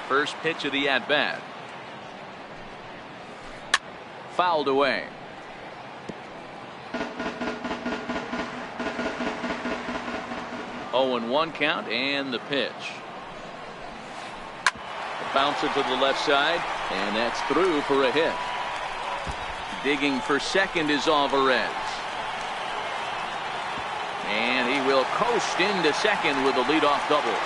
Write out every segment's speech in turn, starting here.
First pitch of the at-bat. Fouled away. Oh, and 1 count, and the pitch. A bouncer to the left side, and that's through for a hit. Digging for second is Alvarez. And he will coast into second with a leadoff double.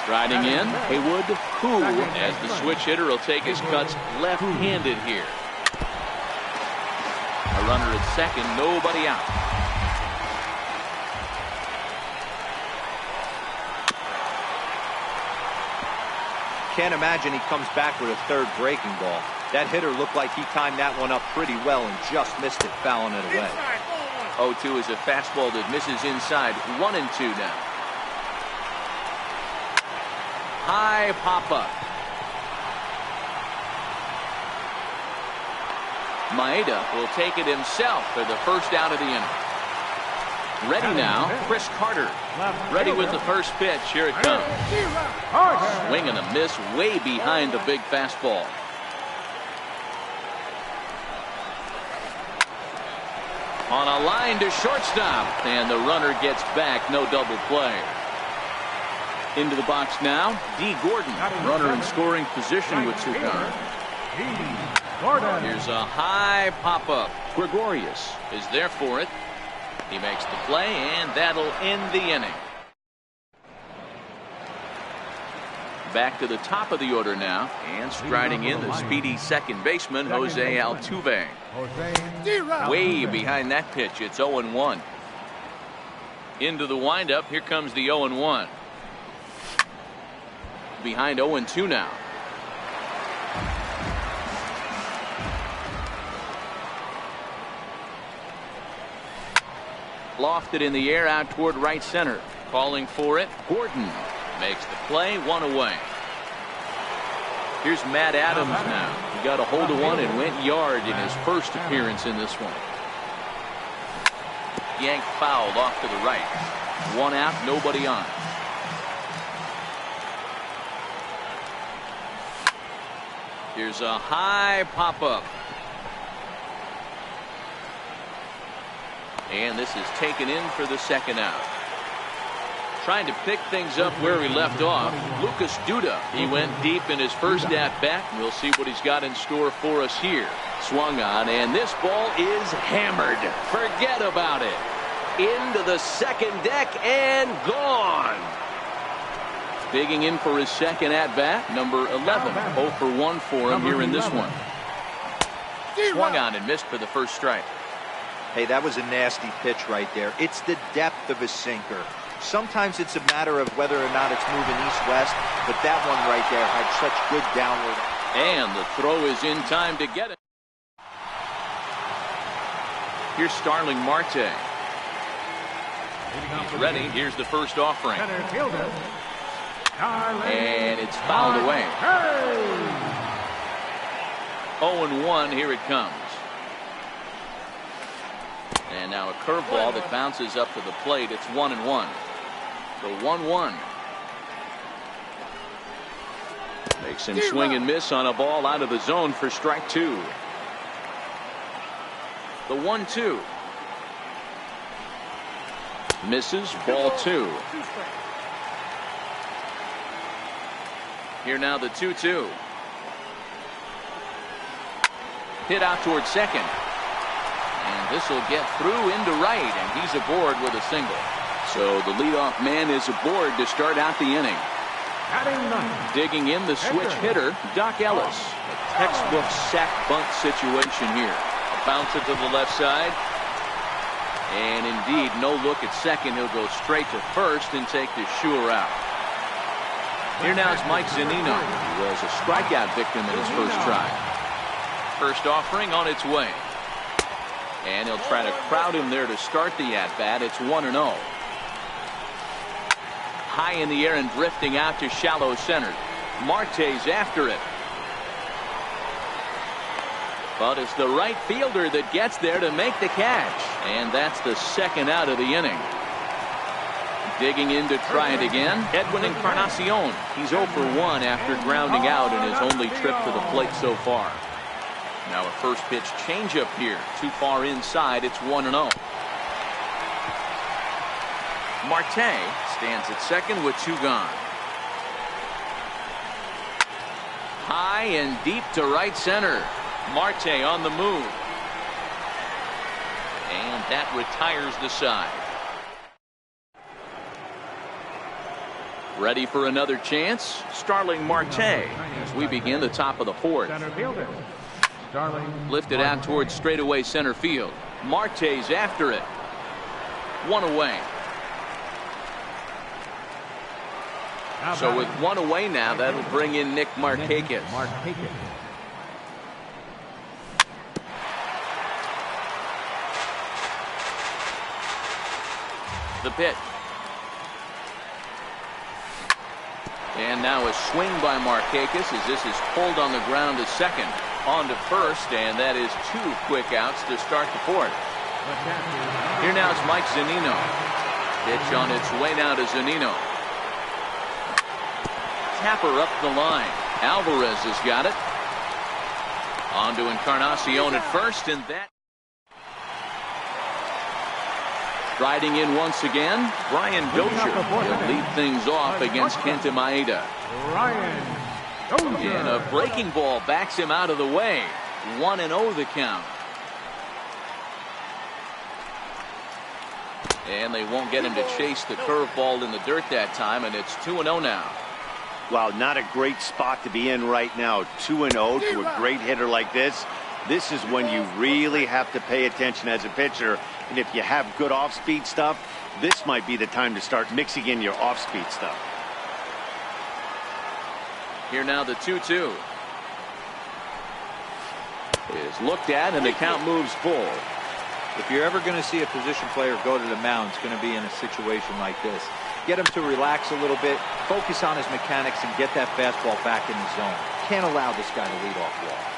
Striding in, Haywood, who, as the switch hitter, will take his cuts left-handed here. A runner at second, nobody out. Can't imagine he comes back with a third breaking ball. That hitter looked like he timed that one up pretty well and just missed it, fouling it away. 0-2 is a fastball that misses inside. 1-2 now. High pop-up. Maeda will take it himself for the first out of the inning. Ready now, Chris Carter. Ready with the first pitch. Here it comes. Swing and a miss way behind the big fastball. On a line to shortstop, and the runner gets back. No double play. Into the box now, D. Gordon. Runner in scoring position with 2 count. Here's a high pop-up. Gregorius is there for it. He makes the play, and that'll end the inning. Back to the top of the order now, and striding in the speedy second baseman, Jose Altuve. Way behind that pitch, it's 0-1. Into the windup, here comes the 0-1. Behind 0-2 now. Lofted in the air out toward right center. Calling for it, Gordon makes the play, 1 away. Here's Matt Adams now. He got a hold of one and went yard in his first appearance in this one. Yanked fouled off to the right. 1 out, nobody on. Here's a high pop-up. And this is taken in for the second out. Trying to pick things up where he left off, Lucas Duda. He went deep in his first at-bat. We'll see what he's got in store for us here. Swung on, and this ball is hammered. Forget about it. Into the second deck and gone. Digging in for his second at-bat, number 11. 0 for 1 for him here in this one. Swung on and missed for the first strike. Hey, that was a nasty pitch right there. It's the depth of his sinker. Sometimes it's a matter of whether or not it's moving east-west, but that one right there had such good downward. And the throw is in time to get it. Here's Starling Marte. He's ready. Here's the first offering. And it's fouled away. 0-1, here it comes. And now a curveball that bounces up to the plate. It's 1-1. The 1-1. Makes him swing and miss on a ball out of the zone for strike 2. The 1-2. Misses, ball 2. Here now the 2-2. Hit out towards second. And this will get through into right, and he's aboard with a single. So the leadoff man is aboard to start out the inning. Digging in the switch hitter, Doc Ellis. A textbook sack bunt situation here. A bouncer to the left side. And indeed, no look at second. He'll go straight to first and take the sure out. Here now is Mike Zunino. He was a strikeout victim in his first try. First offering on its way. And he'll try to crowd him there to start the at-bat. It's 1-0. High in the air and drifting out to shallow center. Marte's after it. But it's the right fielder that gets there to make the catch. And that's the second out of the inning. Digging in to try it again, Edwin Encarnacion. He's 0 for 1 after grounding out in his only trip to the plate so far. Now a first pitch changeup here. Too far inside. It's 1-0. Marte stands at second with 2 gone. High and deep to right center. Marte on the move. And that retires the side. Ready for another chance? Starling Marte as we begin the top of the 4th. Lifted out towards straightaway center field. Marte's after it. 1 away. So with 1 away now, that'll bring in Nick Markakis. The pitch. And now a swing by Markakis as this is pulled on the ground to second. On to first, and that is 2 quick outs to start the 4th. Here now is Mike Zunino. Pitch on its way now to Zunino. Tapper up the line. Alvarez has got it. On to Encarnacion at first, and that. Riding in once again, Brian Dozier will lead things off against Kenta Maeda. And a breaking ball backs him out of the way. 1-0 the count. And they won't get him to chase the curveball in the dirt that time, and it's 2-0 now. Wow, not a great spot to be in right now. 2-0 to a great hitter like this. This is when you really have to pay attention as a pitcher. And if you have good off-speed stuff, this might be the time to start mixing in your off-speed stuff. Here now the 2-2 is looked at, and the count moves full. If you're ever going to see a position player go to the mound, it's going to be in a situation like this. Get him to relax a little bit, focus on his mechanics, and get that fastball back in the zone. Can't allow this guy to lead off walk.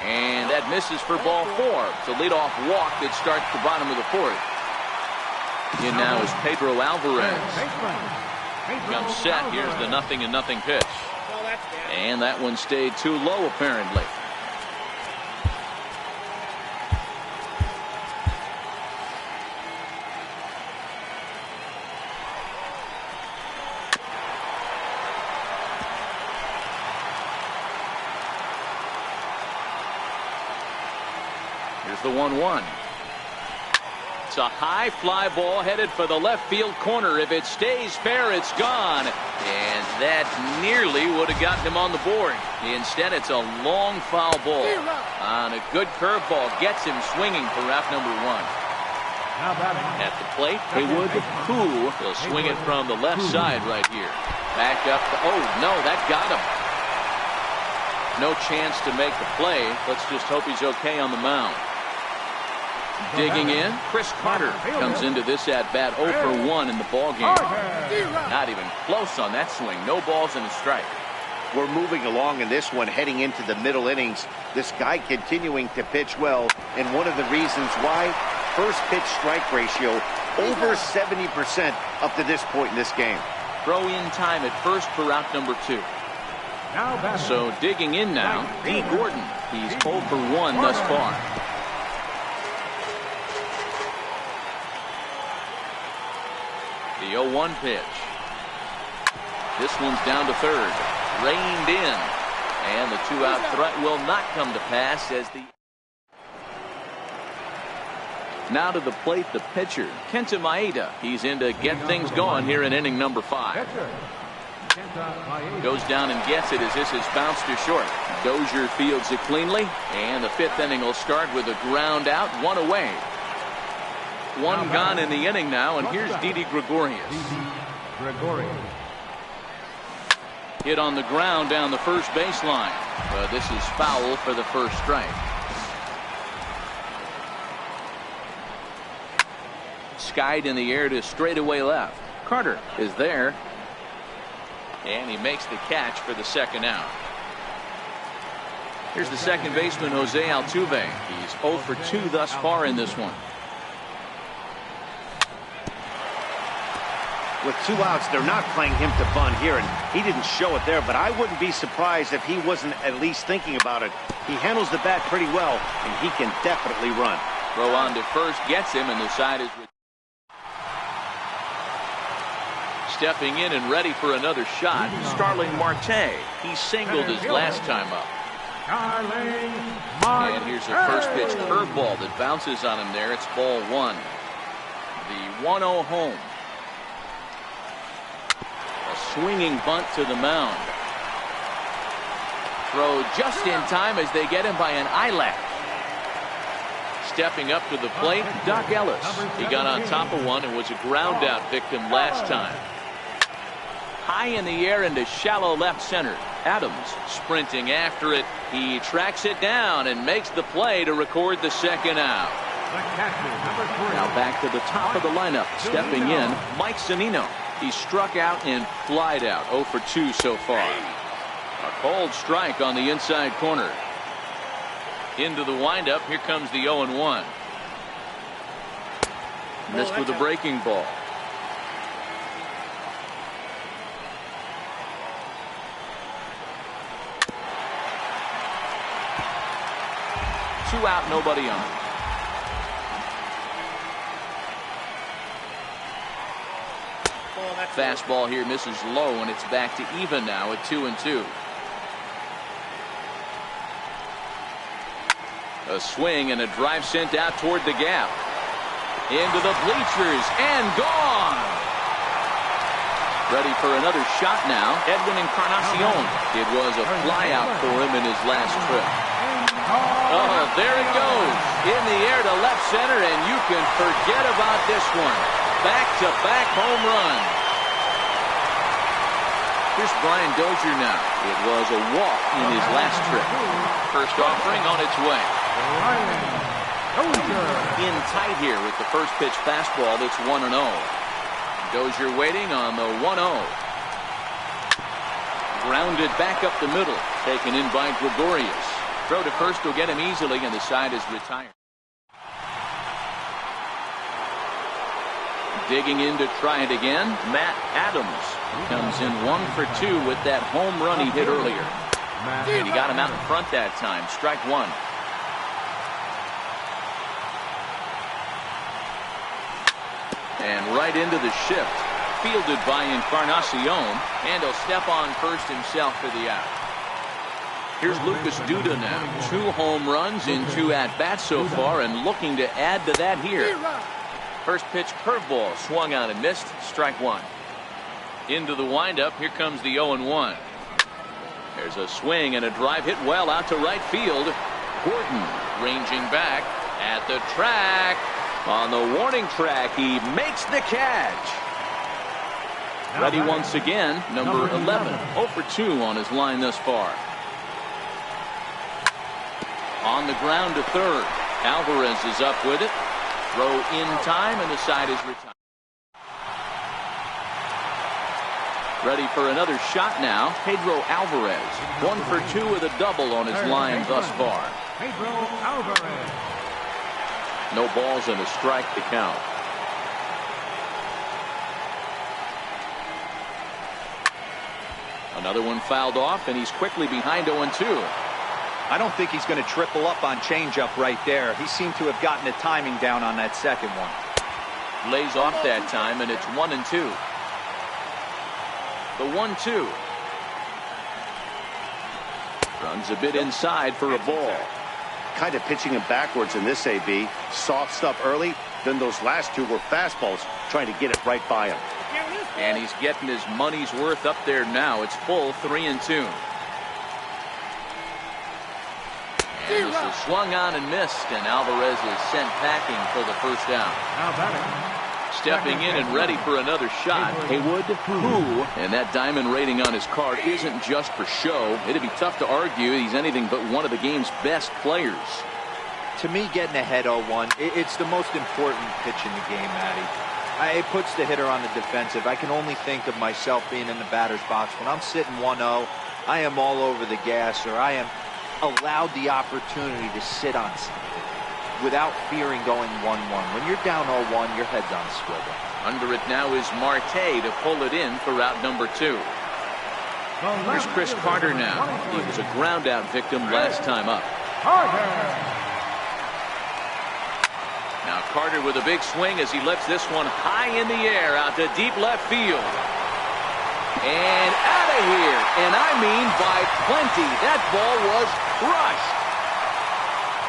And that misses for ball 4. It's a leadoff walk that starts the bottom of the 4th. In now is Pedro Alvarez. Comes set. Here's the 0-0 pitch. And that one stayed too low apparently. Here's the 1-1. It's a high fly ball headed for the left field corner. If it stays fair, it's gone. And that nearly would have gotten him on the board. Instead, it's a long foul ball. On a good curveball, gets him swinging for out number 1. At the plate, Haywood Koo will swing it from the left side right here. Back up. Oh, no, that got him. No chance to make the play. Let's just hope he's okay on the mound. Digging in, Chris Carter comes into this at-bat 0 for 1 in the ballgame. Not even close on that swing. No balls and a strike. We're moving along in this one, heading into the middle innings. This guy continuing to pitch well, and one of the reasons why, first pitch strike ratio over 70% up to this point in this game. Throw in time at first for out number 2. So digging in now, D. Gordon. He's 0 for 1 thus far. The 0-1 pitch. This one's down to third. Reined in. And the 2-out threat will not come to pass as the... Now to the plate, the pitcher, Kenta Maeda. He's in to get things going here in inning number 5. Goes down and gets it as this is bounced to short. Dozier fields it cleanly. And the 5th inning will start with a ground out, 1 away. 1 gone in the inning now, and here's Didi Gregorius. Hit on the ground down the first baseline. But this is foul for the first strike. Skied in the air to straightaway left. Carter is there. And he makes the catch for the 2nd out. Here's the second baseman, Jose Altuve. He's 0 for 2 thus far in this one. With 2 outs, they're not playing him to bunt here, and he didn't show it there, but I wouldn't be surprised if he wasn't at least thinking about it. He handles the bat pretty well, and he can definitely run. Throw on to first gets him, and the side is stepping in and ready for another shot. Starling Marte. He singled his last time up. And here's a first pitch curveball that bounces on him there. It's ball 1. The 1-0 home. A swinging bunt to the mound. Throw just in time as they get him by an eyelash. Stepping up to the plate, Doc Ellis. He got on top of one and was a ground out victim last time. High in the air into shallow left center. Adams sprinting after it. He tracks it down and makes the play to record the second out. Now back to the top of the lineup. Stepping in, Mike Zunino. He struck out and flied out. 0 for 2 so far. A cold strike on the inside corner. Into the windup. Here comes the 0-1. Missed with a breaking ball. Two out, nobody on. Fastball here misses low, and it's back to even now at 2-2. A swing and a drive sent out toward the gap. Into the bleachers and gone. Ready for another shot now. Edwin Encarnacion. It was a flyout for him in his last trip. Oh, there it goes. In the air to left center, and you can forget about this one. Back-to-back home run. Here's Brian Dozier now. It was a walk in his last trip. First offering on its way. In tight here with the first pitch fastball that's 1-0. Dozier waiting on the 1-0. Grounded back up the middle. Taken in by Gregorius. Throw to first will get him easily, and the side is retired. Digging in to try it again, Matt Adams comes in 1 for 2 with that home run he hit earlier. And he got him out in front that time. Strike 1. And right into the shift. Fielded by Encarnacion, and he'll step on first himself for the out. Here's Lucas Duda now. 2 home runs in 2 at-bats so far, and looking to add to that here. First pitch curveball swung on and missed. Strike 1. Into the windup. Here comes the 0-1. There's a swing and a drive hit well out to right field. Gordon ranging back at the track. On the warning track, he makes the catch. Ready once again, number 11. 0 for 2 on his line thus far. On the ground to third. Alvarez is up with it. Throw in time, and the side is retired. Ready for another shot now. Pedro Alvarez. 1 for 2 with a double on his line thus far. Pedro Alvarez. No balls and a strike to count. Another one fouled off, and he's quickly behind 0-2. I don't think he's going to triple up on changeup right there. He seemed to have gotten the timing down on that second one. Lays off that time, and it's 1-2. The 1-2. Runs a bit inside for a ball. Kind of pitching him backwards in this AB. Soft stuff early, then those last 2 were fastballs, trying to get it right by him. And he's getting his money's worth up there now. It's full 3-2. And this is swung on and missed, and Alvarez is sent packing for the first down. Stepping in and ready for another shot, Haywood, who, and that diamond rating on his card isn't just for show. It'd be tough to argue he's anything but one of the game's best players. To me, getting ahead 0-1, it's the most important pitch in the game, Matty. It puts the hitter on the defensive. I can only think of myself being in the batter's box. When I'm sitting 1-0, I am all over the gas, or I am allowed the opportunity to sit on something. without fearing going 1-1. When you're down 0-1, your head's on a swivel. Under it now is Marte to pull it in for route number 2. Here's Chris Carter now. He was a ground out victim last time up. Now Carter with a big swing as he lifts this one high in the air out to deep left field. And out of here. And I mean by plenty. That ball was crushed.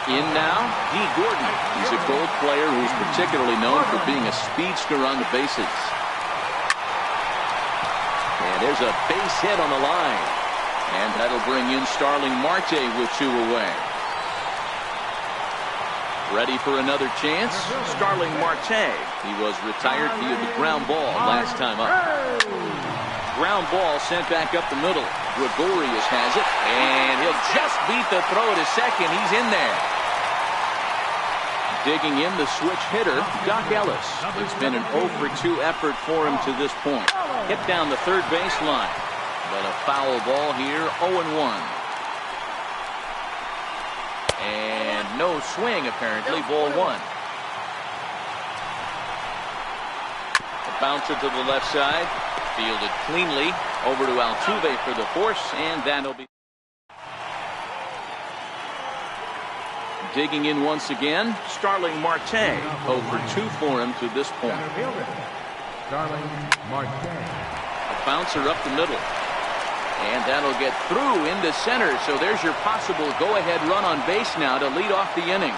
In now, D. Gordon. He's a Gold player who's particularly known for being a speedster on the bases. And there's a base hit on the line. And that'll bring in Starling Marte with 2 away. Ready for another chance? Starling Marte. He was retired via the ground ball last time up. Ground ball sent back up the middle. Gregorius has it. And he'll just beat the throw to second. He's in there. Digging in the switch hitter, Doc Ellis. It's been an 0 for 2 effort for him to this point. Hit down the third baseline. But a foul ball here, 0-1. And no swing, apparently, ball 1. A bouncer to the left side. Fielded cleanly. Over to Altuve for the force, and that'll be. Digging in once again, Starling Marte. 0 for 2 for him to this point. Starling Marte. A bouncer up the middle. And that'll get through into center. So there's your possible go-ahead run on base now to lead off the inning.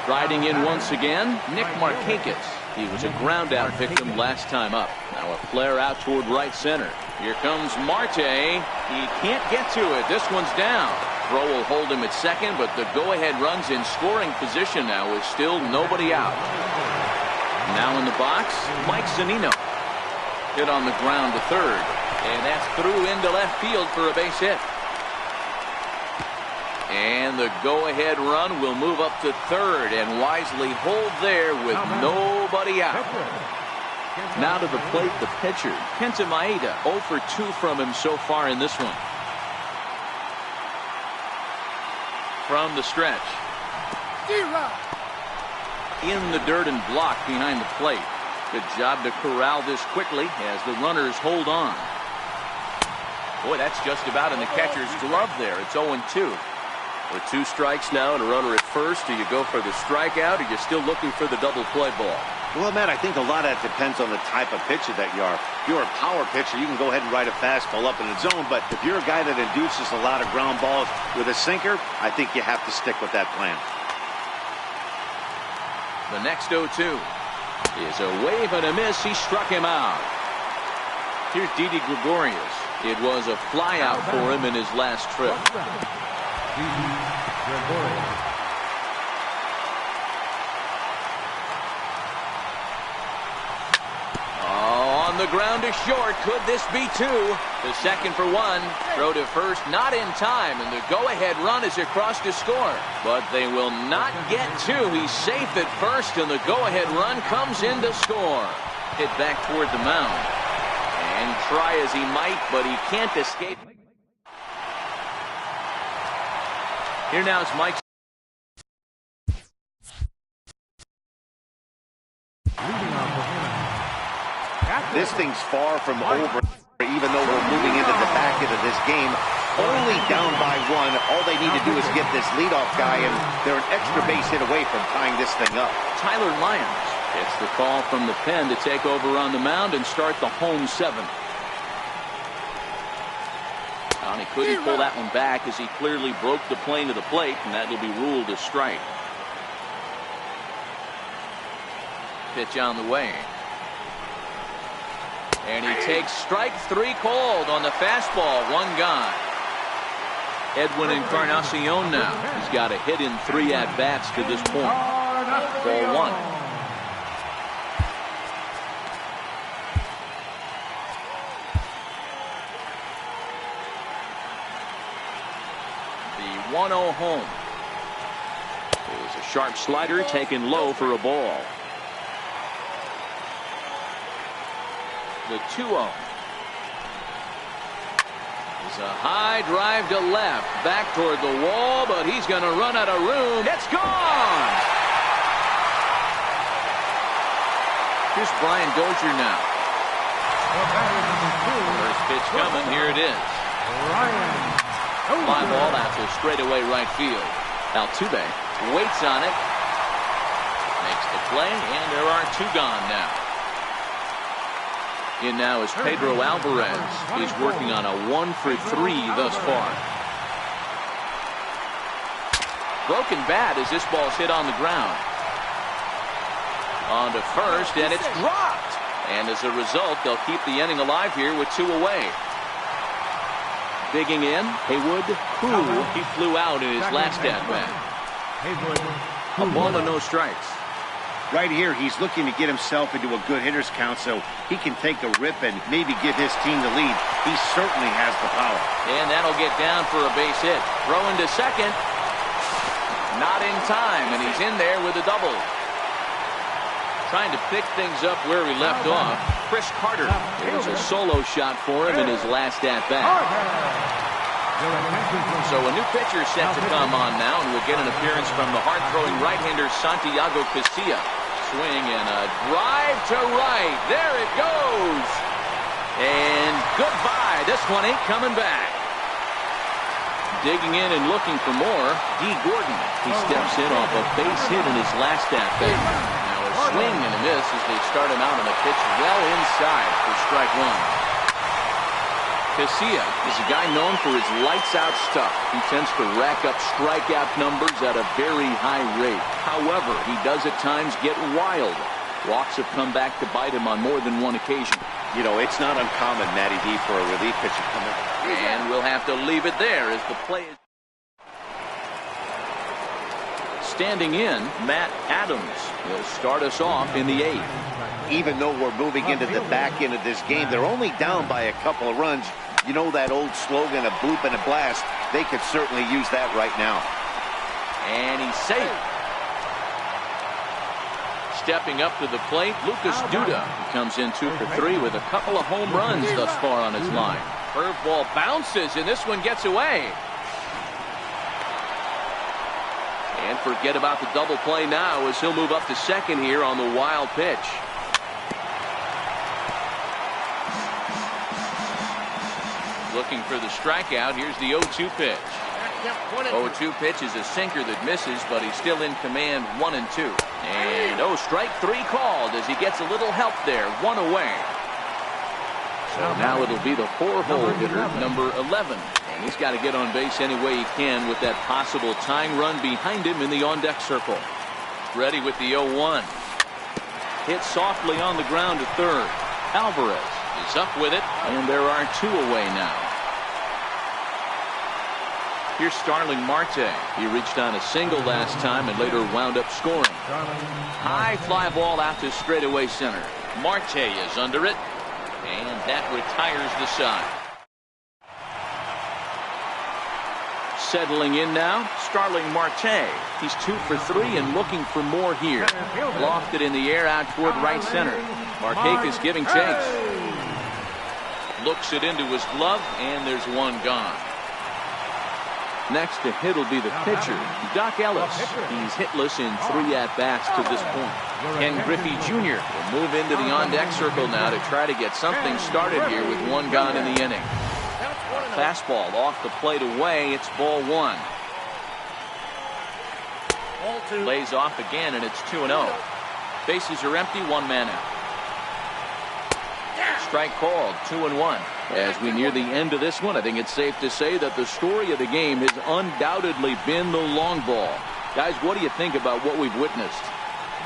Riding in once again, Nick Markakis. He was a ground-out victim last time up. Now a flare out toward right center. Here comes Marte. He can't get to it. This one's down. Throw will hold him at second, but the go-ahead run's in scoring position now with still nobody out. Now in the box, Mike Zunino. Hit on the ground to third. And that's through into left field for a base hit. And the go-ahead run will move up to third and wisely hold there with nobody out. Now to the plate, the pitcher, Kenta Maeda. 0 for 2 from him so far in this one. From the stretch. In the dirt and blocked behind the plate. Good job to corral this quickly as the runners hold on. Boy, that's just about in the catcher's glove there. It's 0-2. With 2 strikes now and a runner at first, do you go for the strikeout or are you still looking for the double play ball? Well, Matt, I think a lot of that depends on the type of pitcher that you are. If you're a power pitcher, you can go ahead and ride a fastball up in the zone. But if you're a guy that induces a lot of ground balls with a sinker, I think you have to stick with that plan. The next 0-2 is a wave and a miss. He struck him out. Here's Didi Gregorius. It was a fly out for him in his last trip. On the ground to short. Could this be 2? The second for 1. Throw to first, not in time, and the go-ahead run is across to score. But they will not get 2. He's safe at first, and the go-ahead run comes in to score. Hit back toward the mound. And try as he might, but he can't escape. Here now is Mike. This thing's far from over, even though we're moving into the back end of this game. Only down by 1. All they need to do is get this leadoff guy, and they're an extra base hit away from tying this thing up. Tyler Lyons gets the call from the pen to take over on the mound and start the home 7th. He couldn't pull that one back as he clearly broke the plane to the plate, and that will be ruled a strike. Pitch on the way. And he takes strike 3 called on the fastball. 1 gone. Edwin Encarnacion now. He's got a hit in 3 at-bats to this point. Ball 1. The 1-0 home. It was a sharp slider taken low for a ball. The 2-0. It's a high drive to left, back toward the wall, but he's going to run out of room. It's gone! Here's Brian Dozier now. First pitch coming, here it is. Fly ball out to straightaway right field. Altuve waits on it, makes the play, and there are two gone now. In now is Pedro Alvarez. He's working on a 1-for-3 thus far. Broken bat as this ball's hit on the ground. On to first, and it's dropped. And as a result, they'll keep the inning alive here with two away. Digging in, Haywood, who he flew out in his last at-bat. A ball and no strikes. Right here, he's looking to get himself into a good hitter's count so he can take a rip and maybe give his team the lead. He certainly has the power. And that'll get down for a base hit. Throwing to second. Not in time, and he's in there with a double. Trying to pick things up where he left off. Chris Carter. It was a solo shot for him in his last at-bat. So a new pitcher set to come on now, and we'll get an appearance from the hard-throwing right-hander Santiago Casilla. Swing and a drive to right. There it goes. And goodbye. This one ain't coming back. Digging in and looking for more, D. Gordon. He steps in off a base hit in his last at-bat. Now a swing and a miss as they start him out on the pitch well inside for strike one. Casilla is a guy known for his lights-out stuff. He tends to rack up strikeout numbers at a very high rate. However, he does at times get wild. Walks have come back to bite him on more than one occasion. You know, it's not uncommon, Matty D, for a relief pitcher to come in. And we'll have to leave it there as the play is. Standing in, Matt Adams will start us off in the eighth. Even though we're moving into the back end of this game, they're only down by a couple of runs. You know that old slogan, a bloop and a blast. They could certainly use that right now. And he's safe. Stepping up to the plate, Lucas Duda comes in 2 for 3 with a couple of home runs thus far on his line. Curveball bounces, and this one gets away. And forget about the double play now as he'll move up to second here on the wild pitch. Looking for the strikeout. Here's the 0-2 pitch. 0-2 pitch is a sinker that misses, but he's still in command 1-2. And strike 3 called as he gets a little help there. 1 away. So now it'll be the 4-hole hitter, number 11. And he's got to get on base any way he can with that possible tying run behind him in the on-deck circle. Ready with the 0-1. Hit softly on the ground to third. Alvarez is up with it, and there are 2 away now. Here's Starling Marte. He reached on a single last time and later wound up scoring. High fly ball out to straightaway center. Marte is under it, and that retires the side. Settling in now, Starling Marte. He's 2 for 3 and looking for more here. Lofted in the air out toward right center. Markakis giving chase. Looks it into his glove, and there's 1 gone. Next to hit will be the pitcher, Doc Ellis. He's hitless in 3 at-bats to this point. Ken Griffey Jr. will move into the on-deck circle now to try to get something started here with 1 gone in the inning. Fastball off the plate away. It's ball 1. Lays off again, and it's 2-0. Bases are empty, 1 man out. Strike called, 2-1. As we near the end of this one, I think it's safe to say that the story of the game has undoubtedly been the long ball. Guys, what do you think about what we've witnessed?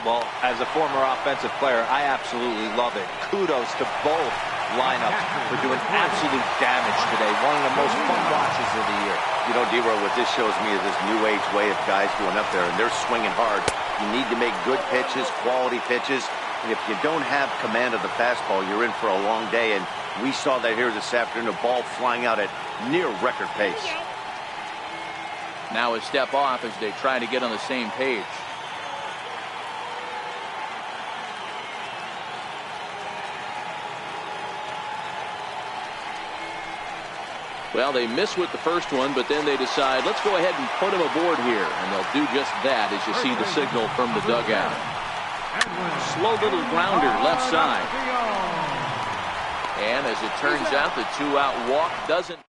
Well, as a former offensive player, I absolutely love it. Kudos to both lineups for doing absolute damage today. One of the most fun watches of the year. You know, D-Roy, what this shows me is this new age way of guys going up there, and they're swinging hard. You need to make good pitches, quality pitches. And if you don't have command of the fastball, you're in for a long day. And we saw that here this afternoon, a ball flying out at near record pace. Now a step off as they try to get on the same page. Well, they miss with the first one, but then they decide, let's go ahead and put him aboard here. And they'll do just that as you see the signal from the dugout. Slow little grounder left side. And as it turns out, the 2-out walk doesn't.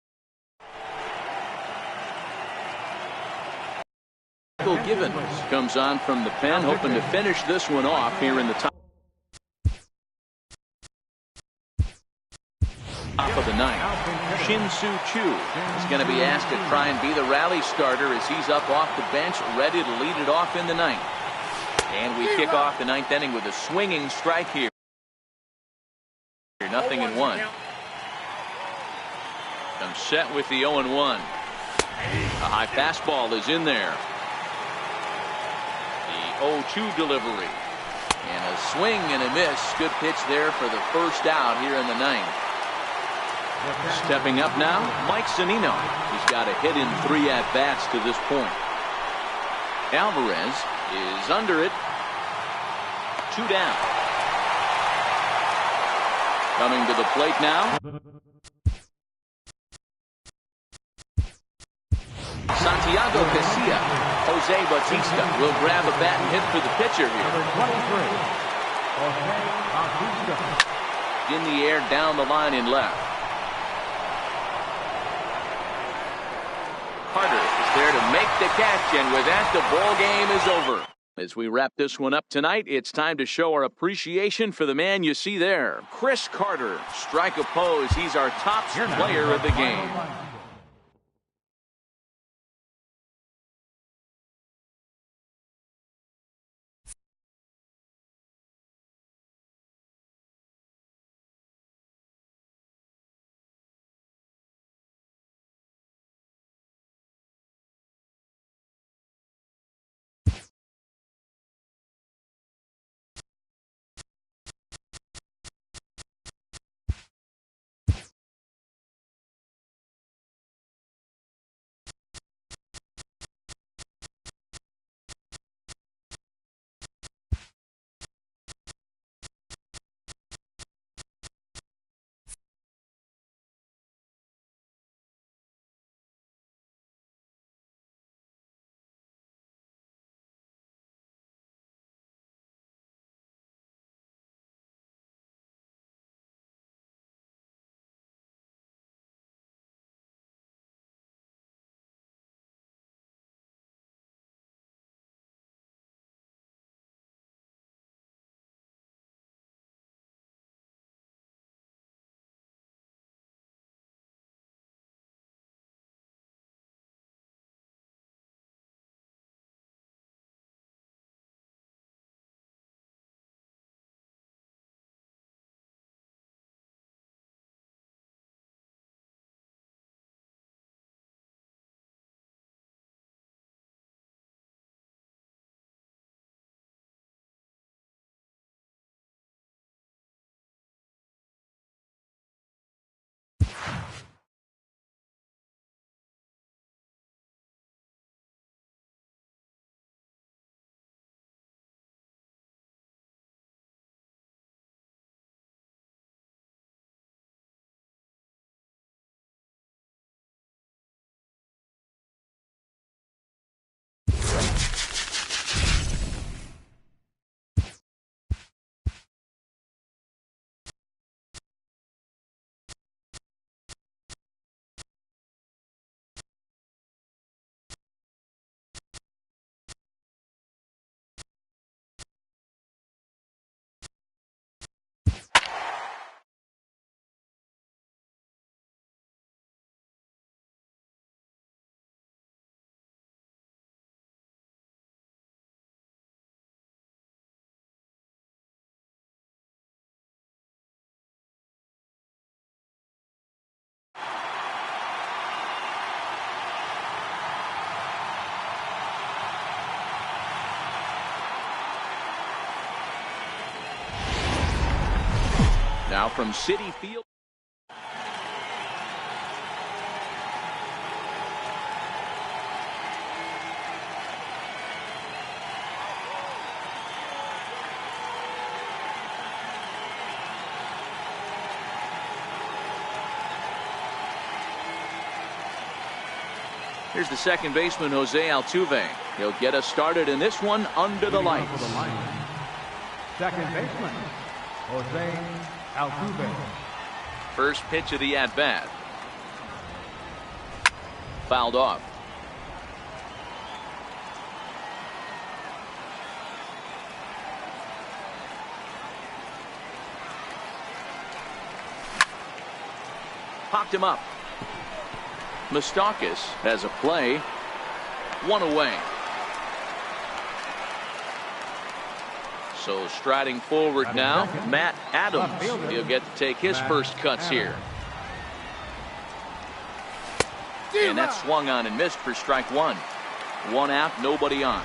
Michael Givens comes on from the pen, hoping to finish this one off here in the top of the ninth. Shin-Soo Choo is going to be asked to try and be the rally starter as he's up off the bench, ready to lead it off in the ninth. And we kick off the ninth inning with a swinging strike here. 0-1. Comes set with the 0-1. A high fastball is in there. The 0-2 delivery. And a swing and a miss. Good pitch there for the first out here in the ninth. Stepping up now, Mike Zunino. He's got a hit in 3 at-bats to this point. Alvarez is under it. 2 down. Coming to the plate now. Santiago Casilla. Jose Bautista will grab a bat and hit for the pitcher here. In the air, down the line in left. Carter is there to make the catch, and with that, the ball game is over. As we wrap this one up tonight, it's time to show our appreciation for the man you see there, Chris Carter. Strike a pose. He's our top player of the game. Now from Citi Field. Here's the second baseman, Jose Altuve. He'll get us started in this one under the lights. Second baseman, Jose Altuve. First pitch of the at-bat. Fouled off. Popped him up. Moustakas has a play. One away. So striding forward now, Matt Adams. He'll get to take his first cuts here. And that swung on and missed for strike one. One out, nobody on.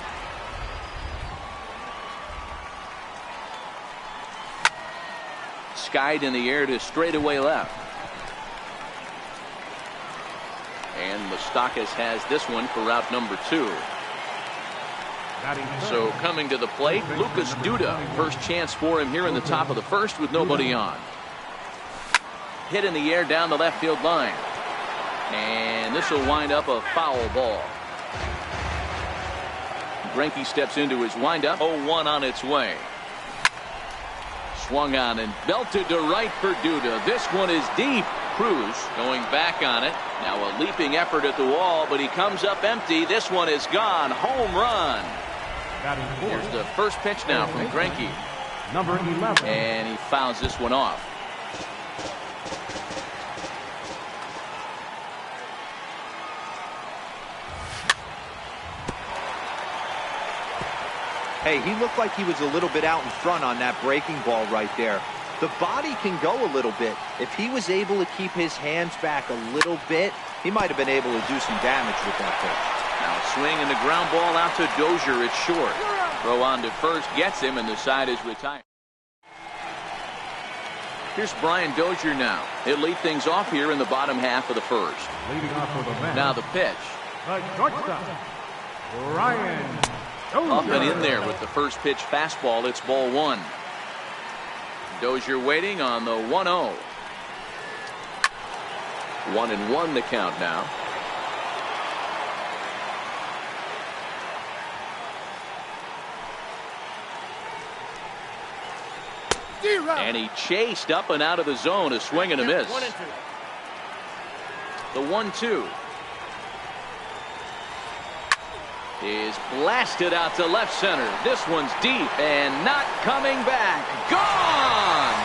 Skied in the air to straightaway left. And Moustakas has this one for route number 2. So coming to the plate, Lucas Duda. First chance for him here in the top of the first with nobody on. Hit in the air down the left field line. And this will wind up a foul ball. Greinke steps into his windup. 0-1 on its way. Swung on and belted to right for Duda. This one is deep. Cruz going back on it. Now a leaping effort at the wall, but he comes up empty. This one is gone. Home run. Here's the first pitch now from Greinke. Number 11. And he fouls this one off. Hey, he looked like he was a little bit out in front on that breaking ball right there. The body can go a little bit. If he was able to keep his hands back a little bit, he might have been able to do some damage with that pitch. Now swing and the ground ball out to Dozier. It's short. Throw on to first gets him, and the side is retired. Here's Brian Dozier now. He'll lead things off here in the bottom half of the first. Leading off for the bench. Now the pitch. The shortstop, Brian Dozier. Up and in there with the first pitch fastball. It's ball 1. Dozier waiting on the 1-0. 1-1 the count now. And he chased up and out of the zone. A swing and a miss. The 1-2 is blasted out to left center. This one's deep and not coming back. Gone!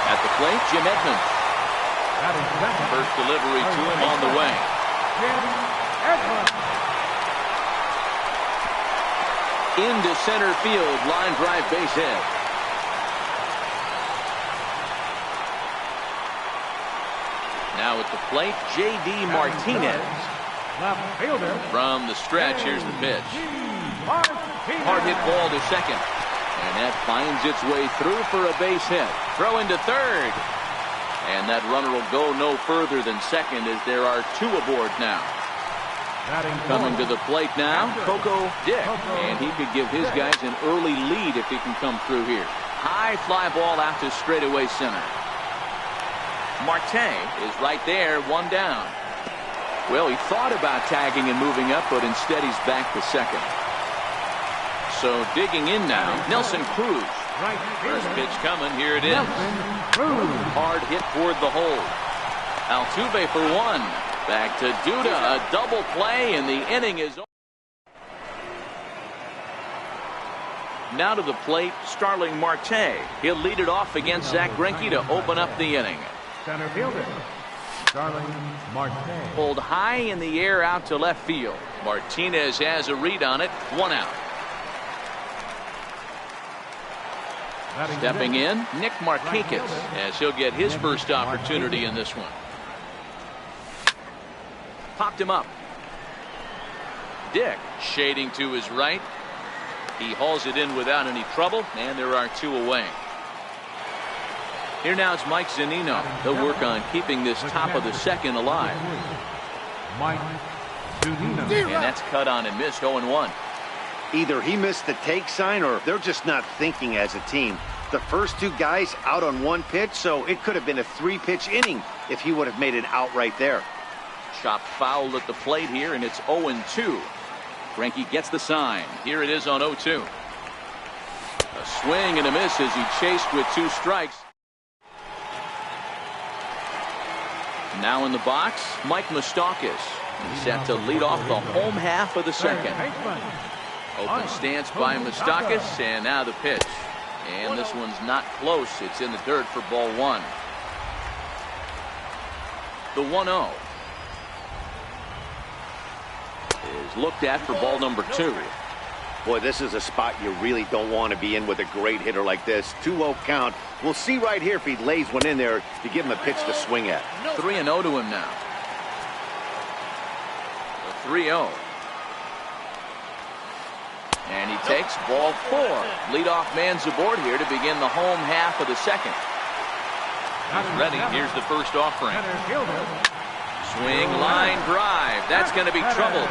At the plate, Jim Edmonds. First delivery to him on the way. Into center field, line drive base hit. Now at the plate, J.D. Martinez. Left fielder. From the stretch, here's the pitch. Hard hit ball to second. And that finds its way through for a base hit. Throw into third. And that runner will go no further than second as there are 2 aboard now. Coming to the plate now, Coco Dick. And he could give his guys an early lead if he can come through here. High fly ball out to straightaway center. Marte is right there, 1 down. Well, he thought about tagging and moving up, but instead he's back to second. So digging in now, Nelson Cruz. First pitch coming, here it is. Hard hit toward the hole. Altuve for 1. Back to Duda, a double play, and the inning is over. Now to the plate, Starling Marte. He'll lead it off against Zach Greinke to open up the inning. Center fielder, Starling Marte. Pulled high in the air out to left field. Martinez has a read on it. 1 out. Stepping in, Nick Markakis, as he'll get his first opportunity in this one. Popped him up. Dick shading to his right. He hauls it in without any trouble, and there are 2 away. Here now is Mike Zunino. He'll work on keeping this top of the second alive. Mike Zunino. And that's cut on and missed. 0-1. Either he missed the take sign or they're just not thinking as a team. The first two guys out on one pitch, so it could have been a 3-pitch inning if he would have made it out right there. Chopped foul at the plate here, and it's 0-2. Greinke gets the sign. Here it is on 0-2. A swing and a miss as he chased with 2 strikes. Now in the box, Mike Moustakas. He's set to lead off the home half of the second. Open stance by Moustakas, and now the pitch. And this one's not close. It's in the dirt for ball 1. The 1-0 is looked at for ball number 2. Boy, this is a spot you really don't want to be in with a great hitter like this. 2-0 count. We'll see right here if he lays one in there to give him a pitch to swing at. 3-0 to him now. The 3-0. And he takes ball 4. Leadoff man's aboard here to begin the home half of the second. He's ready. Here's the first offering. Swing, line drive. That's going to be trouble.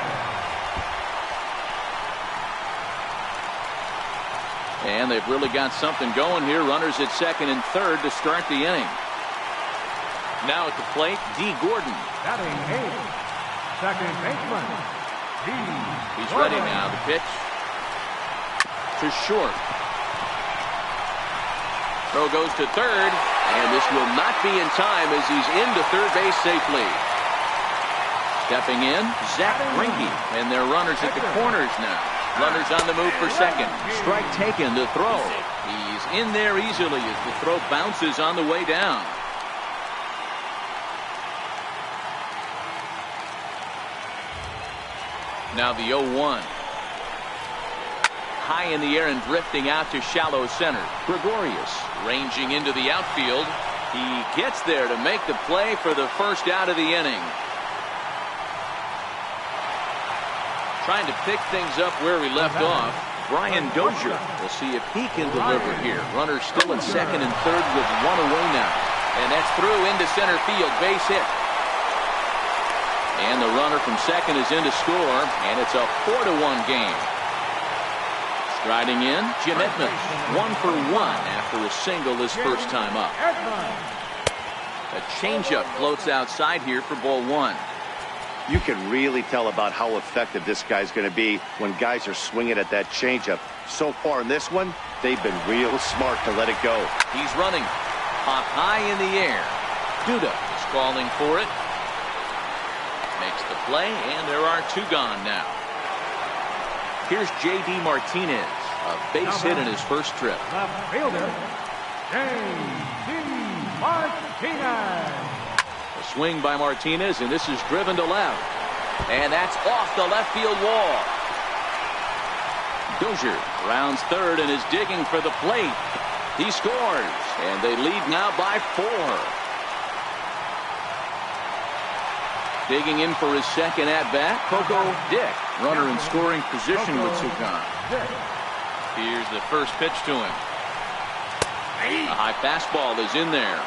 And they've really got something going here. Runners at second and third to start the inning. Now at the plate, D. Gordon. Batting 8th, second baseman, D. He's ready now. The pitch to short. Throw goes to third, and this will not be in time as he's into third base safely. Stepping in, Zach Greinke, and their runners at the corners now. Runners on the move for second. Strike taken to throw. He's in there easily as the throw bounces on the way down. Now the 0-1. High in the air and drifting out to shallow center. Gregorius ranging into the outfield. He gets there to make the play for the first out of the inning. Trying to pick things up where we left off. Brian Dozier. We'll see if he can deliver here. Runners still at second and third with 1 away now. And that's through into center field. Base hit. And the runner from second is in to score. And it's a 4-1 game. Striding in, Jim Edmonds. 1 for 1 after a single his first time up. A changeup floats outside here for ball 1. You can really tell about how effective this guy's going to be when guys are swinging at that changeup. So far in this one, they've been real smart to let it go. He's running. Pop high in the air. Duda is calling for it. Makes the play, and there are 2 gone now. Here's J.D. Martinez. A base hit in his first trip. Left fielder, J.D. Martinez. A swing by Martinez, and this is driven to left. And that's off the left field wall. Dozier rounds third and is digging for the plate. He scores, and they lead now by 4. Digging in for his second at-bat, Coco Dick. Runner in scoring position with 2 gone. Here's the first pitch to him. A high fastball is in there.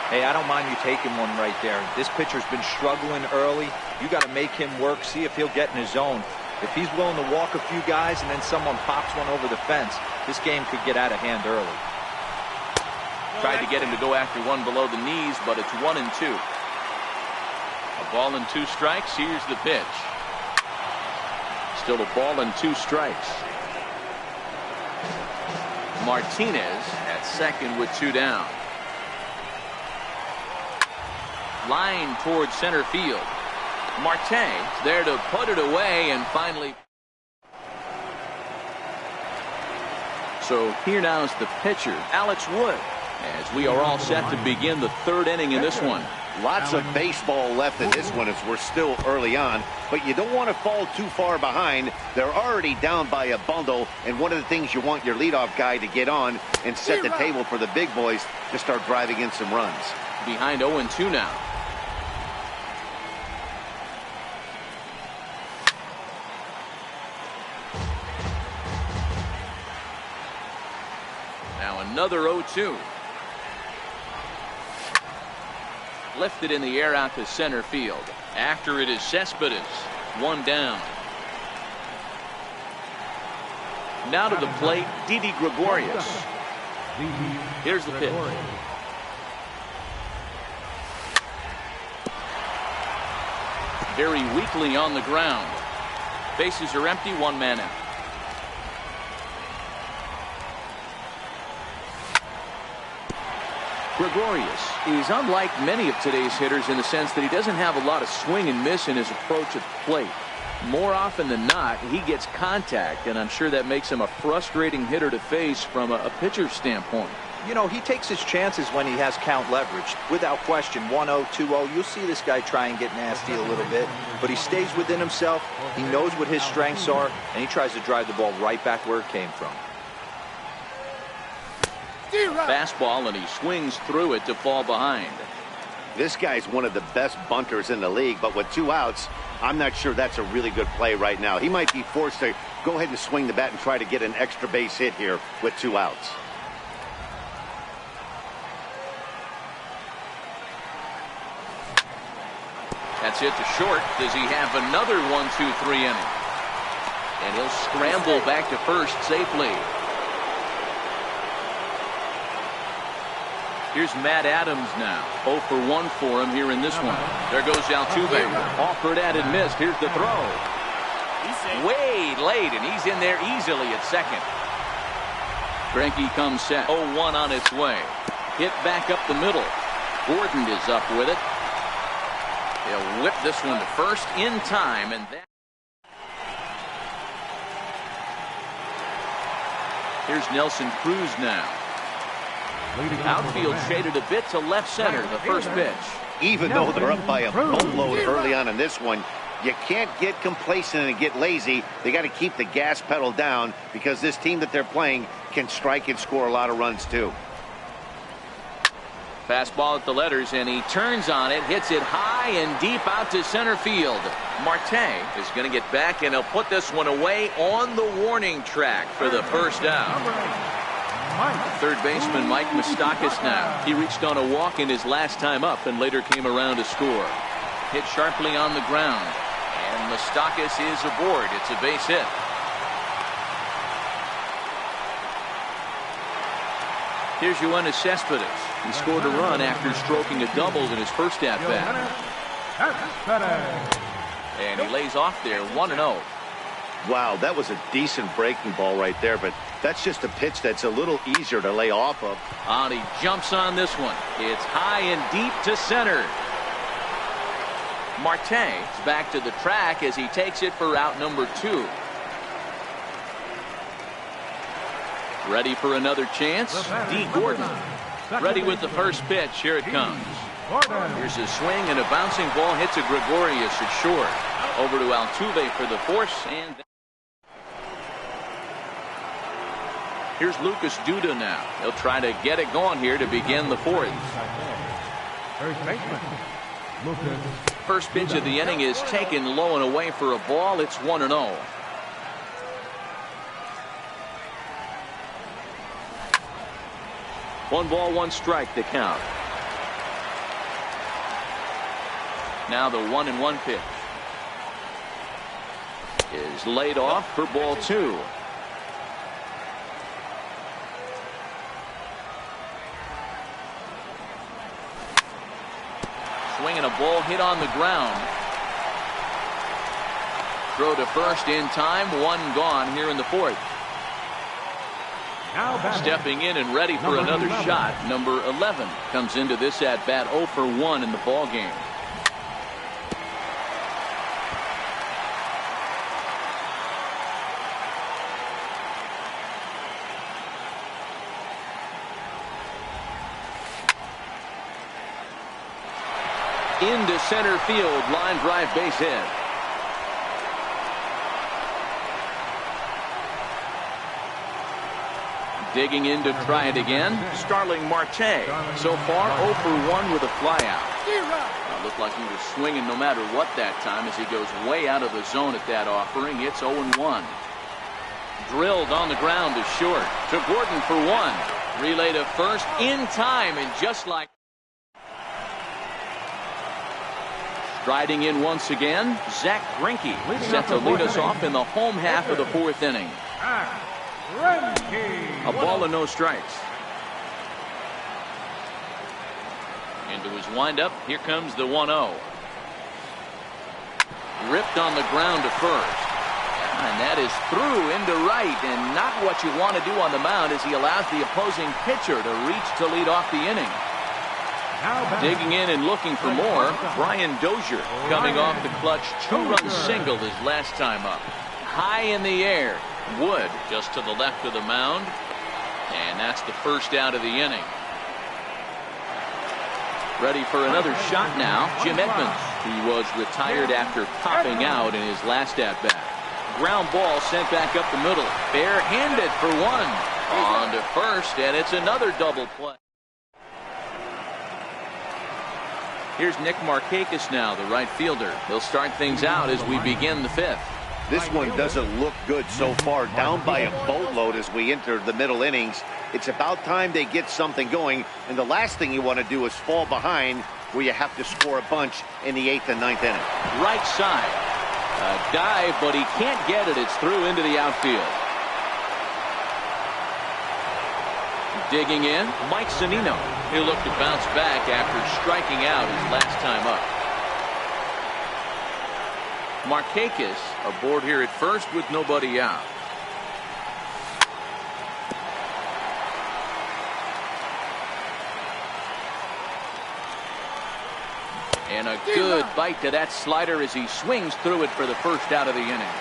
Hey, I don't mind you taking one right there. This pitcher's been struggling early. You got to make him work, see if he'll get in his zone. If he's willing to walk a few guys and then someone pops one over the fence, this game could get out of hand early. Tried to get him to go after one below the knees, but it's 1-2. A ball and 2 strikes. Here's the pitch. Still a ball and 2 strikes. Martinez at second with 2 down. Line towards center field. Marte there to put it away, and finally. So here now is the pitcher, Alex Wood, as we are all set to begin the 3rd inning in this one. Lots of baseball left in this one as we're still early on, but you don't want to fall too far behind. They're already down by a bundle, and one of the things you want your leadoff guy to get on and set the table for the big boys to start driving in some runs. Behind 0-2 now. Now another 0-2. Lifted in the air out to center field. After it is Cespedes. 1 down. Now to the plate, Didi Gregorius. Here's the pitch. Very weakly on the ground. Bases are empty, one man out. Gregorius is unlike many of today's hitters in the sense that he doesn't have a lot of swing and miss in his approach at the plate. More often than not, he gets contact, and I'm sure that makes him a frustrating hitter to face from a pitcher's standpoint. You know, he takes his chances when he has count leverage. Without question, 1-0, 2-0, you'll see this guy try and get nasty a little bit, but he stays within himself. He knows what his strengths are, and he tries to drive the ball right back where it came from. Fastball, and he swings through it to fall behind. This guy's one of the best bunters in the league, but with 2 outs, I'm not sure that's a really good play right now. He might be forced to go ahead and swing the bat and try to get an extra base hit here with 2 outs. That's it to short. Does he have another 1-2-3 inning? And he'll scramble back to first safely. Here's Matt Adams now. 0 for 1 for him here in this one. There goes Altuve. Offered at and missed. Here's the throw. Way late, and he's in there easily at second. Greinke comes set. 0-1 on its way. Hit back up the middle. Gordon is up with it. He'll whip this one to first in time, and that. Here's Nelson Cruz now. Outfield shaded a bit to left center, the first pitch. Even though they're up by a boatload early on in this one, you can't get complacent and get lazy. They got to keep the gas pedal down because this team that they're playing can strike and score a lot of runs too. Fastball at the letters, and he turns on it, hits it high and deep out to center field. Marte is going to get back, and he'll put this one away on the warning track for the first out. Third baseman Mike Moustakas now. He reached on a walk in his last time up and later came around to score. Hit sharply on the ground, and Moustakas is aboard. It's a base hit. Here's Yoenis Cespedes. He scored a run after stroking a double in his first at-bat. And he lays off there, 1-0. Wow, that was a decent breaking ball right there, but that's just a pitch that's a little easier to lay off of. And he jumps on this one. It's high and deep to center. Marte is back to the track as he takes it for out number 2. Ready for another chance? D. Gordon. Ready with the first pitch. Here it comes. Here's a swing, and a bouncing ball hits a Gregorius at short. Over to Altuve for the force, and here's Lucas Duda now. He'll try to get it going here to begin the fourth. First pitch of the inning is taken low and away for a ball. It's 1-0. One ball, one strike to count. Now the 1-1 pitch is laid off for ball 2. Swinging a ball hit on the ground. Throw to first in time. One gone here in the fourth. Stepping in and ready for another shot. Number 11 comes into this at bat 0 for 1 in the ball game. Into center field, line drive, base hit. Digging in to try it again, Starling Marte. So far 0 for 1 with a flyout. Looked like he was swinging no matter what that time as he goes way out of the zone at that offering. It's 0-1. Drilled on the ground to short. To Gordon for 1. Relay to first in time, and just like striding in once again, Zach Greinke set to lead us off in the home half of the fourth inning. A ball and no strikes. Into his windup. Here comes the 1-0. Ripped on the ground to first. And that is through into right. And not what you want to do on the mound as he allows the opposing pitcher to reach to lead off the inning. Digging in and looking for more, Brian Dozier coming off the clutch 2-run single his last time up. High in the air. Wood just to the left of the mound. And that's the first out of the inning. Ready for another shot now, Jim Edmonds. He was retired after popping out in his last at-bat. Ground ball sent back up the middle. Barehanded for one. On to first, and it's another double play. Here's Nick Markakis now, the right fielder. He'll start things out as we begin the fifth. This one doesn't look good so far. Down by a boatload as we enter the middle innings. It's about time they get something going. And the last thing you want to do is fall behind where you have to score a bunch in the 8th and 9th inning. Right side. A dive, but he can't get it. It's through into the outfield. Digging in, Mike Zunino. He'll look to bounce back after striking out his last time up. Markakis aboard here at first with nobody out. And a good bite to that slider as he swings through it for the first out of the inning.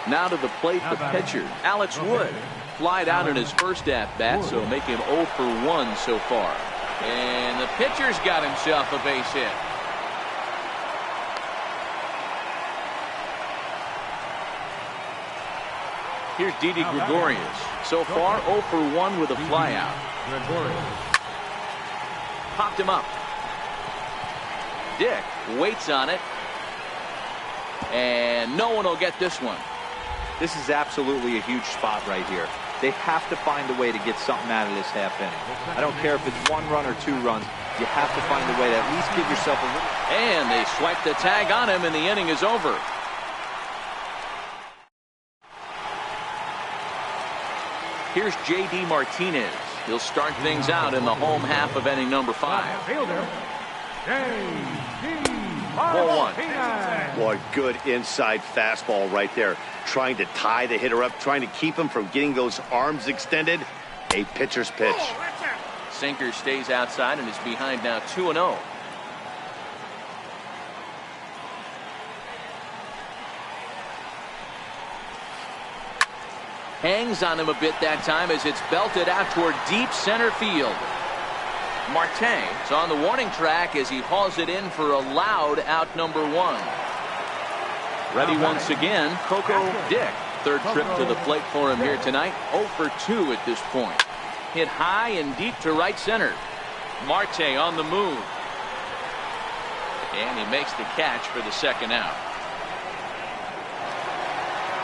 Now to the plate, the pitcher, Alex Wood. Flied out in his first at-bat, so make him 0 for 1 so far. And the pitcher's got himself a base hit. Here's Didi Gregorius. So far 0 for 1 with a flyout. Popped him up. Dick waits on it. And no one will get this one. This is absolutely a huge spot right here. They have to find a way to get something out of this half inning. I don't care if it's 1 run or 2 runs. You have to find a way to at least give yourself a little. And they swipe the tag on him, and the inning is over. Here's J.D. Martinez. He'll start things out in the home half of inning number 5. Fielder, J.D. 4-1. Boy, good inside fastball right there. Trying to tie the hitter up, trying to keep him from getting those arms extended. A pitcher's pitch. Sinker stays outside and is behind now 2-0. Hangs on him a bit that time as it's belted out toward deep center field. Marte is on the warning track as he hauls it in for a loud out number 1. Ready once again, Coco Dick. Third trip to the plate for him here tonight. 0 for 2 at this point. Hit high and deep to right center. Marte on the move. And he makes the catch for the second out.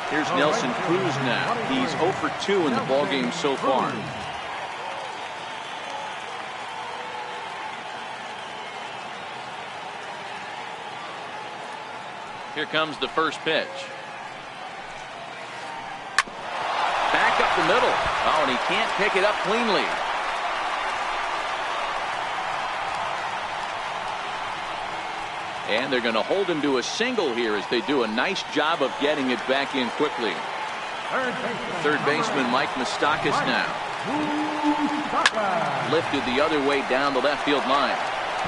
Here's Nelson Cruz now. He's 0 for 2 in the ballgame so far. Here comes the first pitch. Back up the middle. Oh, and he can't pick it up cleanly. And they're going to hold him to a single here as they do a nice job of getting it back in quickly. Third baseman Mike Moustakas now. Lifted the other way down the left field line.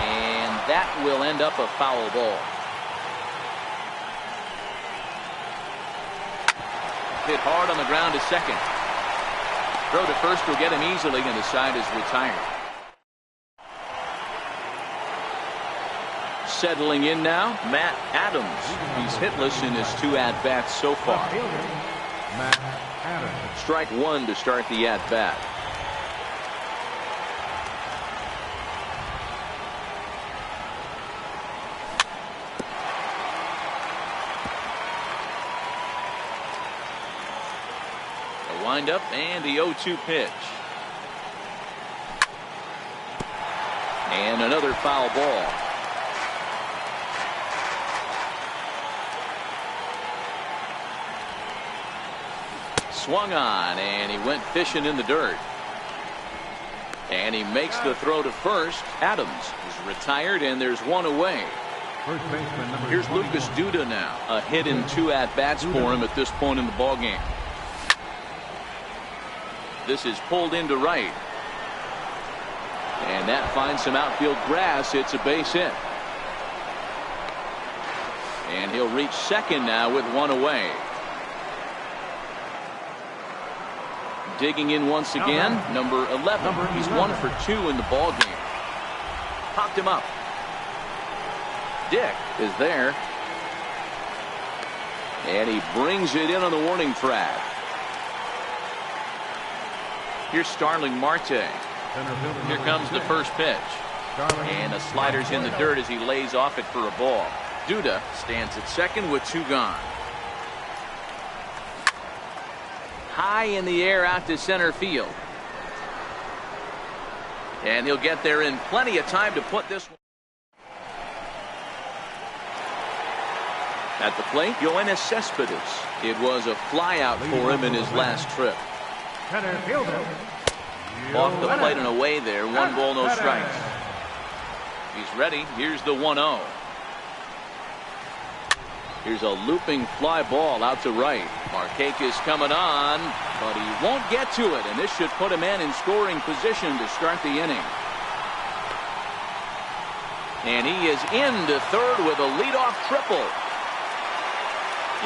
And that will end up a foul ball. Hit hard on the ground to second. Throw to first will get him easily, and the side is retired. Settling in now, Matt Adams. He's hitless in his 2 at-bats so far. Strike 1 to start the at-bat. A windup and the 0-2 pitch. And another foul ball. Swung on, and he went fishing in the dirt. And he makes the throw to first. Adams is retired, and there's one away. First baseman number Here's 21. Lucas Duda now. A hit and 2 at-bats for him at this point in the ballgame. This is pulled into right. And that finds some outfield grass. It's a base hit. And he'll reach second now with one away. Digging in once again, number 11. He's 1 for 2 in the ball game. Popped him up. Dick is there. And he brings it in on the warning track. Here's Starling Marte. Here comes the first pitch. And the slider's in the dirt as he lays off it for a ball. Duda stands at second with 2 gone. High in the air out to center field. And he'll get there in plenty of time to put this one. At the plate, Yoenis Cespedes. It was a flyout for him in his last trip. Off the plate and away there. 1 ball, no strikes. He's ready. Here's the 1-0. Here's a looping fly ball out to right. Markakis coming on, but he won't get to it, and this should put him in scoring position to start the inning. And he is into third with a leadoff triple.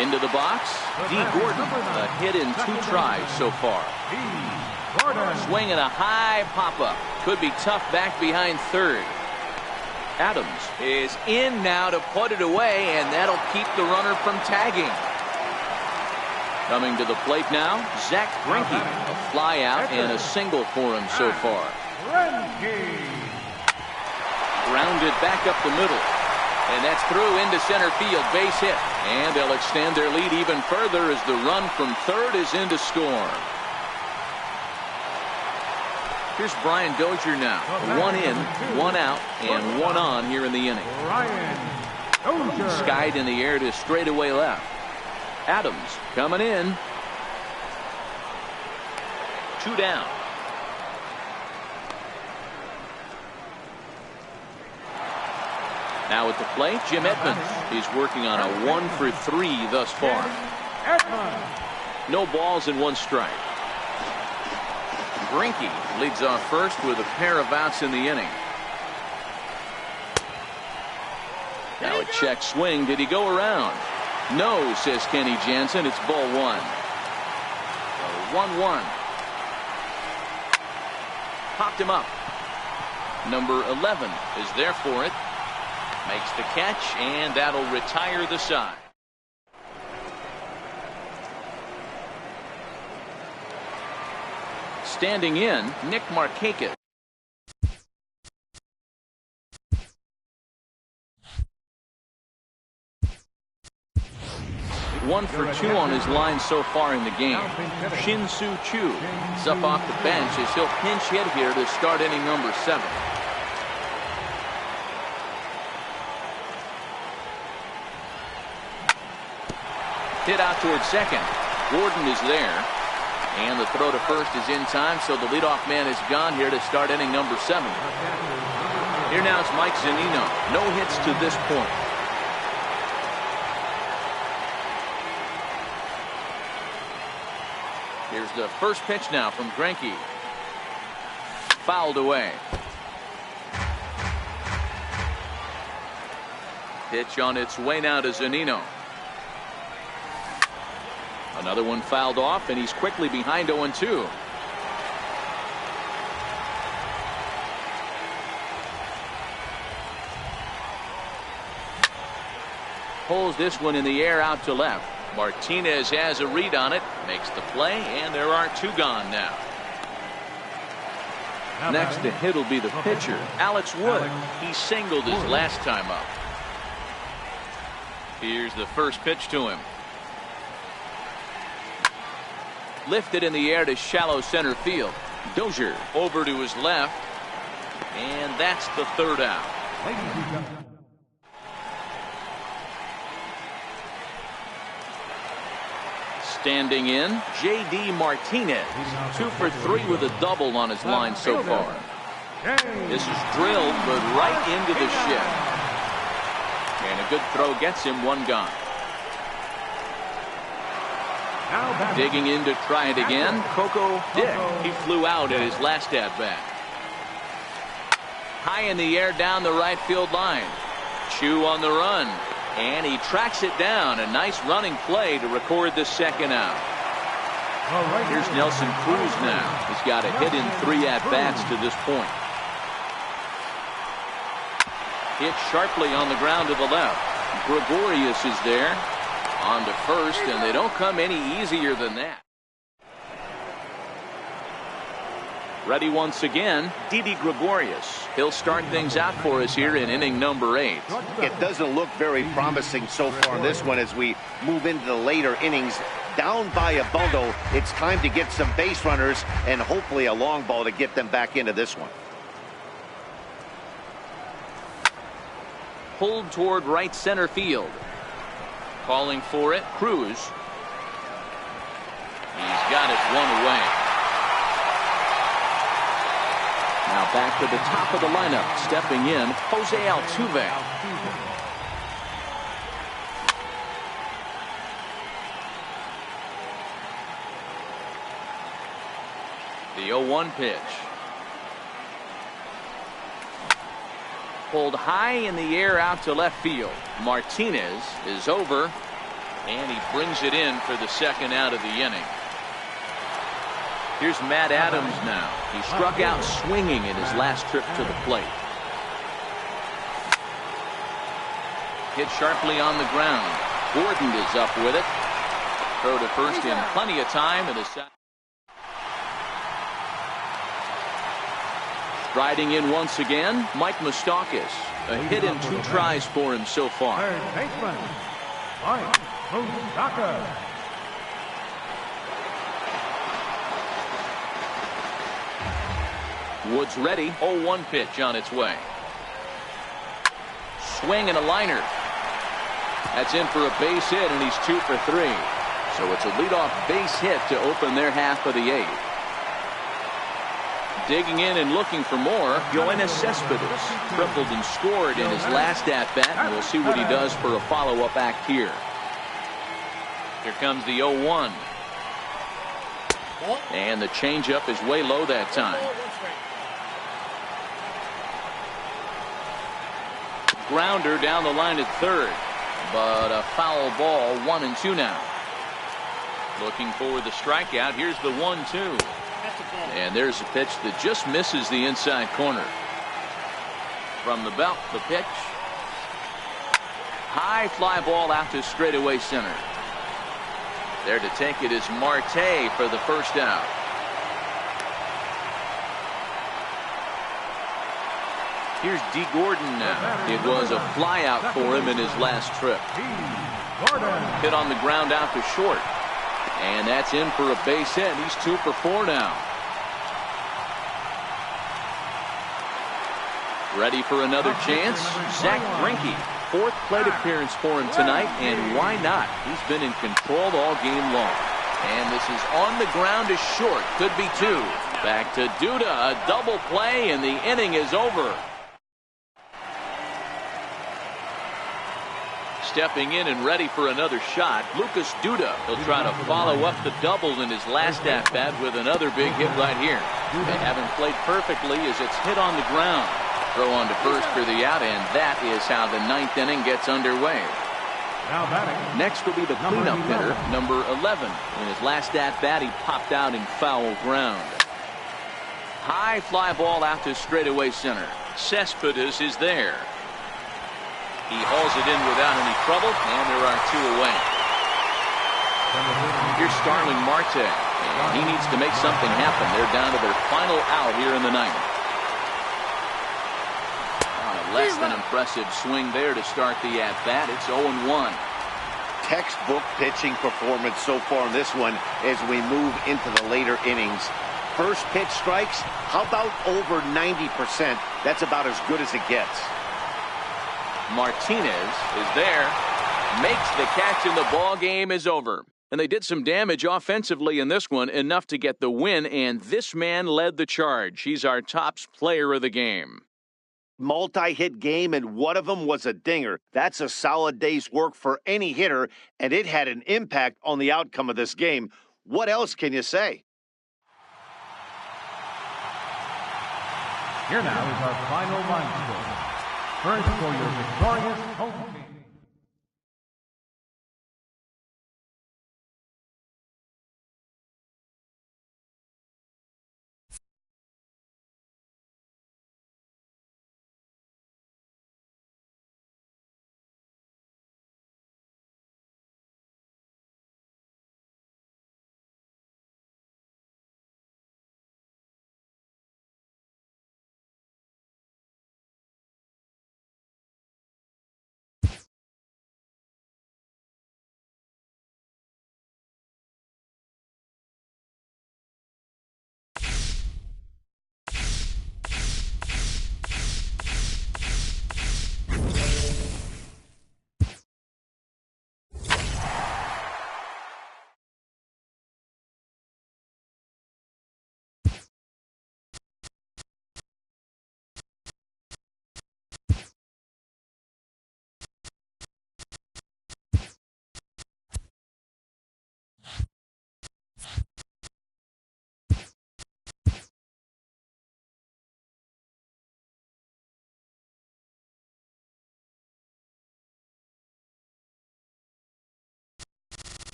Into the box, D. Gordon, a hit in 2 tries so far. Swing and a high pop-up. Could be tough back behind third. Adams is in now to put it away, and that'll keep the runner from tagging. Coming to the plate now, Zach Greinke. A fly out and a single for him so far. Grounded back up the middle. And that's through into center field, base hit. And they'll extend their lead even further as the run from third is in to score. Here's Brian Dozier now. 1 in, 1 out, and 1 on here in the inning. Skied in the air to straightaway left. Adams coming in. 2 down. Now at the plate, Jim Edmonds. He's working on a 1 for 3 thus far. No balls and 1 strike. Greinke leads off first with a pair of outs in the inning. Now a check swing. Did he go around? No, says Kenny Jansen. It's ball 1. 1-1. Popped him up. Number 11 is there for it. Makes the catch, and that'll retire the side. Standing in, Nick Markakis. One for 2 on his line so far in the game. Shin-Soo Choo is up off the bench as he'll pinch hit here to start inning number 7. Hit out towards second. Gordon is there. And the throw to first is in time, so the leadoff man is gone here to start inning number 7. Here now is Mike Zunino. No hits to this point. Here's the first pitch now from Greinke. Fouled away. Pitch on its way now to Zunino. Another one fouled off, and he's quickly behind 0-2. Pulls this one in the air out to left. Martinez has a read on it, makes the play, and there are 2 gone now. Next to hit will be the pitcher, Alex Wood. He singled his last time up. Here's the first pitch to him. Lifted in the air to shallow center field. Dozier over to his left, and that's the 3rd out. Standing in, J.D. Martinez. 2 for 3 with a double on his line so far. This is drilled, but right into the shin. And a good throw gets him one gone. Digging in to try it again, Coco Dick. He flew out at his last at-bat. High in the air down the right field line. Chu on the run. And he tracks it down. A nice running play to record the second out. Here's Nelson Cruz now. He's got a hit in 3 at-bats to this point. Hit sharply on the ground to the left. Gregorius is there on to first, and they don't come any easier than that. Ready once again, Didi Gregorius. He'll start things out for us here in inning number 8. It doesn't look very promising so far in this one as we move into the later innings. Down by a bundle, it's time to get some base runners and hopefully a long ball to get them back into this one. Pulled toward right center field. Calling for it, Cruz. He's got it one away. Now back to the top of the lineup. Stepping in, Jose Altuve. The 0-1 pitch. Pulled high in the air out to left field. Martinez is over, and he brings it in for the second out of the inning. Here's Matt Adams now. He struck out swinging in his last trip to the plate. Hit sharply on the ground. Gordon is up with it. Throw to first in plenty of time. And striding in once again, Mike Moustakas. A hit in 2 tries for him so far. Third baseman, Mike Moustakas. Woods ready. 0-1 pitch on its way. Swing and a liner. That's in for a base hit, and he's 2 for 3. So it's a leadoff base hit to open their half of the 8th. Digging in and looking for more, Yoenis Cespedes tripled and scored in his last at-bat, and we'll see what he does for a follow-up act here. Here comes the 0-1. And the changeup is way low that time. Grounder down the line at third, but a foul ball. 1-2 now. Looking for the strikeout. Here's the 1-2. And there's a pitch that just misses the inside corner. From the belt, the pitch. High fly ball out to straightaway center. There to take it is Marte for the first out. Here's D. Gordon now. It was a fly out for him in his last trip. Hit on the ground out to short. And that's in for a base hit. He's 2 for 4 now. Ready for another chance? Zach Greinke. 4th plate appearance for him tonight, and why not? He's been in control all game long. And this is on the ground to short. Could be 2. Back to Duda. A double play, and the inning is over. Stepping in and ready for another shot, Lucas Duda. He'll try to follow up the double in his last at-bat with another big hit right here. They haven't played perfectly as it's hit on the ground. Throw on to first for the out, and that is how the 9th inning gets underway. Now batting. Next will be the cleanup hitter, number 11. In his last at-bat, he popped out in foul ground. High fly ball out to straightaway center. Cespedes is there. He hauls it in without any trouble, and there are 2 away. Here's Starling Marte, and he needs to make something happen. They're down to their final out here in the 9th. Less than impressive swing there to start the at-bat. It's 0-1. Textbook pitching performance so far in this one as we move into the later innings. First pitch strikes, how about over 90%? That's about as good as it gets. Martinez is there, makes the catch, and the ball game is over. And they did some damage offensively in this one, enough to get the win, and this man led the charge. He's our top player of the game. Multi-hit game, and one of them was a dinger. That's a solid day's work for any hitter, and it had an impact on the outcome of this game. What else can you say? Here now is our final line score. First for your victorious home team.